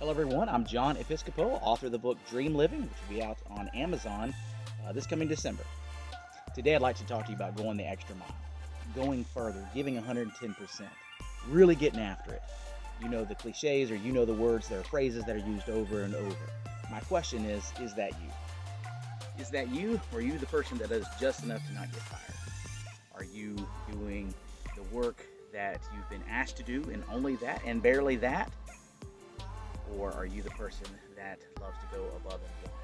Hello, everyone. I'm John Episcopo, author of the book Dream Living, which will be out on Amazon this coming December. Today, I'd like to talk to you about going the extra mile, going further, giving 110%, really getting after it. You know the cliches, or you know the words, there are phrases that are used over and over. My question is that you? Is that you, or are you the person that does just enough to not get fired? Are you doing the work that you've been asked to do and only that and barely that? Or are you the person that loves to go above and beyond?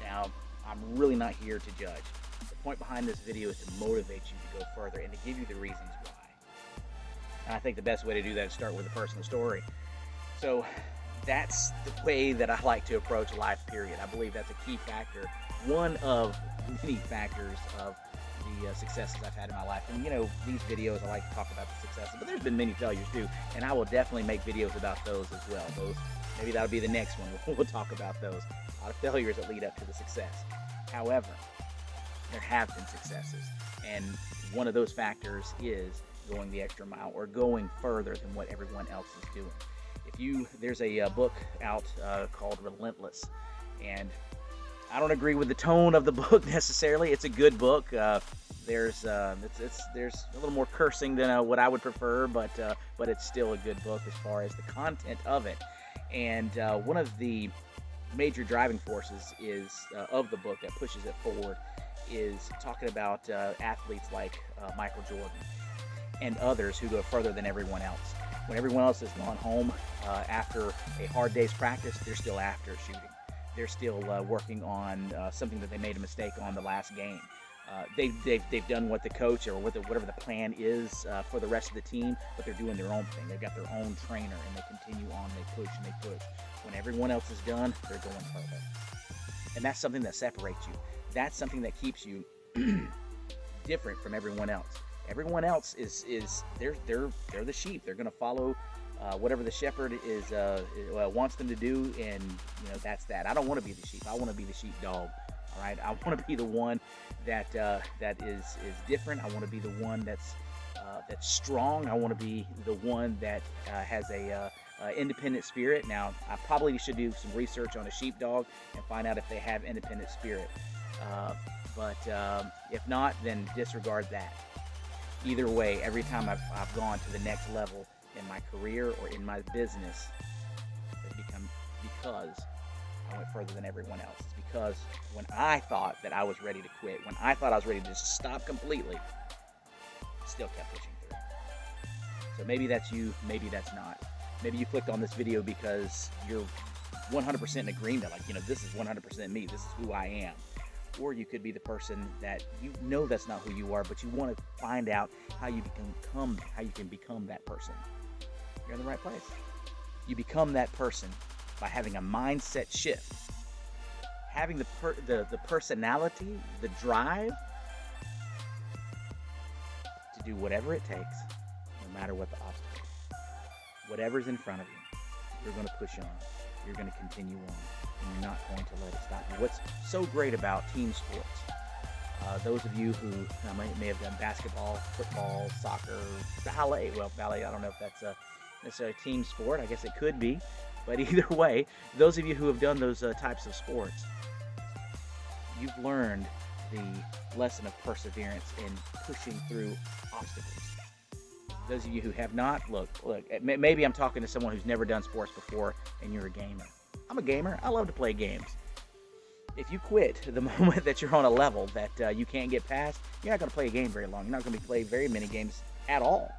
Now, I'm really not here to judge. The point behind this video is to motivate you to go further and to give you the reasons why. And I think the best way to do that is start with a personal story. So that's the way that I like to approach life, period. I believe that's a key factor, one of many factors of the successes I've had in my life. And you know, these videos, I like to talk about the successes, but there's been many failures too, and I will definitely make videos about those as well. Maybe that'll be the next one. We'll talk about those. A lot of failures that lead up to the success. However, there have been successes, and one of those factors is going the extra mile or going further than what everyone else is doing. There's a book out called Relentless, and I don't agree with the tone of the book necessarily. It's a good book. There's a little more cursing than what I would prefer, but it's still a good book as far as the content of it. And one of the major driving forces of the book that pushes it forward is talking about athletes like Michael Jordan and others who go further than everyone else. When everyone else has gone home after a hard day's practice, they're still after shooting. They're still working on something that they made a mistake on the last game. They've done what the coach or whatever the plan is for the rest of the team, but they're doing their own thing. They've got their own trainer, and they continue on. They push and they push. When everyone else is done, they're going further, and that's something that separates you. That's something that keeps you different from everyone else. Everyone else is they're the sheep. They're going to follow whatever the shepherd wants them to do, and you know that's that. I don't want to be the sheep. I want to be the sheepdog. All right, I want to be the one that is different. I want to be the one that's strong. I want to be the one that has a independent spirit. Now, I probably should do some research on a sheepdog and find out if they have independent spirit. But if not, then disregard that. Either way, every time I've gone to the next level in my career or in my business, it's become because I went further than everyone else. It's because when I thought that I was ready to quit, when I thought I was ready to just stop completely, I still kept pushing through. So maybe that's you, maybe that's not. Maybe you clicked on this video because you're 100% in agreement, like, you know, this is 100% me, this is who I am. Or you could be the person that you know that's not who you are, but you want to find out how you can become that person. You're in the right place. You become that person by having a mindset shift, having the personality, the drive to do whatever it takes, no matter what the obstacle is. Whatever's in front of you, you're going to push on. You're going to continue on, and you're not going to let it stop you. What's so great about team sports, those of you who may have done basketball, football, soccer, ballet. Well, ballet, I don't know if that's necessarily a team sport. I guess it could be. But either way, those of you who have done those types of sports, you've learned the lesson of perseverance in pushing through obstacles. Those of you who have not, look, maybe I'm talking to someone who's never done sports before and you're a gamer. I'm a gamer. I love to play games. If you quit the moment that you're on a level that you can't get past, you're not going to play a game very long. You're not going to play very many games at all.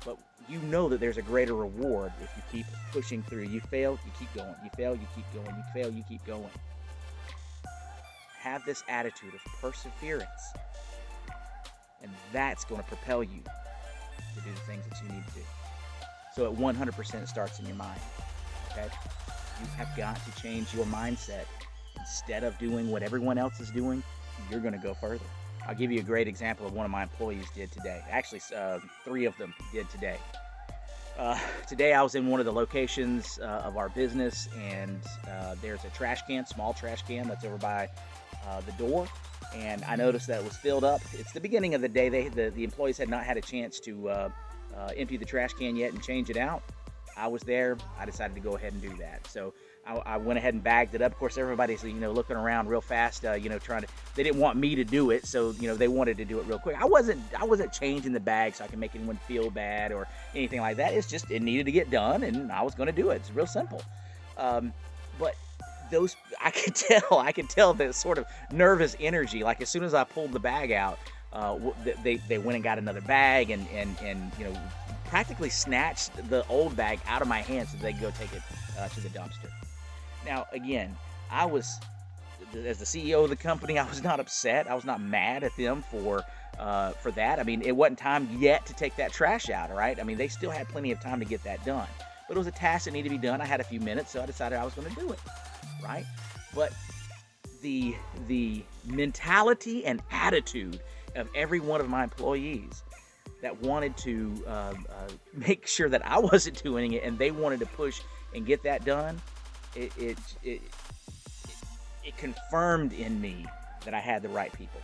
But you know that there's a greater reward if you keep pushing through. You fail, you keep going. You fail, you keep going. You fail, you keep going. Have this attitude of perseverance, and that's going to propel you to do the things that you need to do. So at 100% it starts in your mind. Okay? You have got to change your mindset. Instead of doing what everyone else is doing, you're going to go further. I'll give you a great example of one of my employees did today. Actually, 3 of them did today. Today I was in one of the locations of our business, and there's a trash can, small trash can that's over by the door, and I noticed that it was filled up. It's the beginning of the day. The employees had not had a chance to empty the trash can yet and change it out. I was there. I decided to go ahead and do that. So I went ahead and bagged it up. Of course, everybody's looking around real fast, trying to. They didn't want me to do it, so they wanted to do it real quick. I wasn't changing the bag so I can make anyone feel bad or anything like that. It's just it needed to get done, and I was going to do it. It's real simple. But I could tell the sort of nervous energy. Like as soon as I pulled the bag out, they went and got another bag and practically snatched the old bag out of my hand so they could go take it to the dumpster. Now again, as the CEO of the company, I was not upset. I was not mad at them for that. I mean, it wasn't time yet to take that trash out, right? I mean, they still had plenty of time to get that done. But it was a task that needed to be done. I had a few minutes, so I decided I was going to do it, right? But the mentality and attitude of every one of my employees that wanted to make sure that I wasn't doing it and they wanted to push and get that done, it confirmed in me that I had the right people,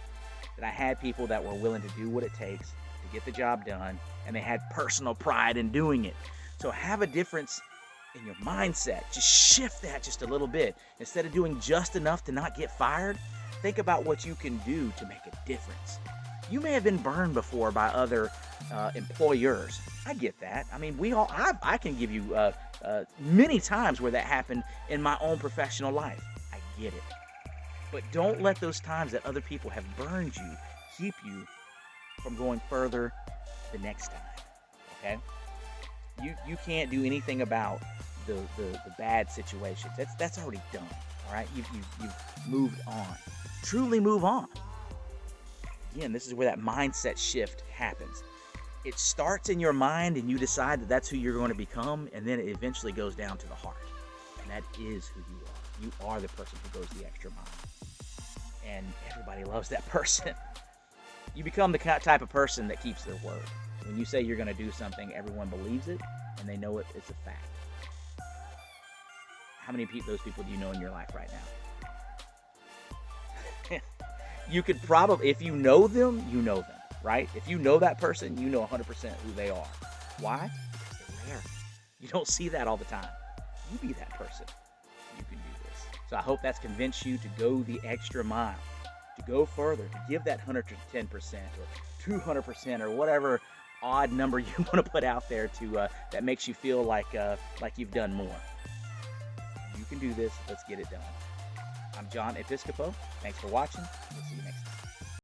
that I had people that were willing to do what it takes to get the job done, and they had personal pride in doing it. So have a difference in your mindset. Just shift that just a little bit. Instead of doing just enough to not get fired, think about what you can do to make a difference. You may have been burned before by other employers. I get that. I mean, I can give you many times where that happened in my own professional life. I get it. But don't let those times that other people have burned you keep you from going further the next time. Okay? You can't do anything about the bad situations. That's already done. All right? You've moved on. Truly move on. Again, this is where that mindset shift happens. It starts in your mind and you decide that that's who you're going to become, and then it eventually goes down to the heart. And that is who you are. You are the person who goes the extra mile. And everybody loves that person. You become the type of person that keeps their word. When you say you're going to do something, everyone believes it, and they know it's a fact. How many of those people do you know in your life right now? You could probably, if you know them, right? If you know that person, you know 100% who they are. Why? Because they're rare. You don't see that all the time. You be that person. You can do this. So I hope that's convinced you to go the extra mile, to go further, to give that 110% or 200% or whatever odd number you want to put out there to that makes you feel like you've done more. You can do this. Let's get it done. I'm John Episcopo. Thanks for watching. We'll see you next time.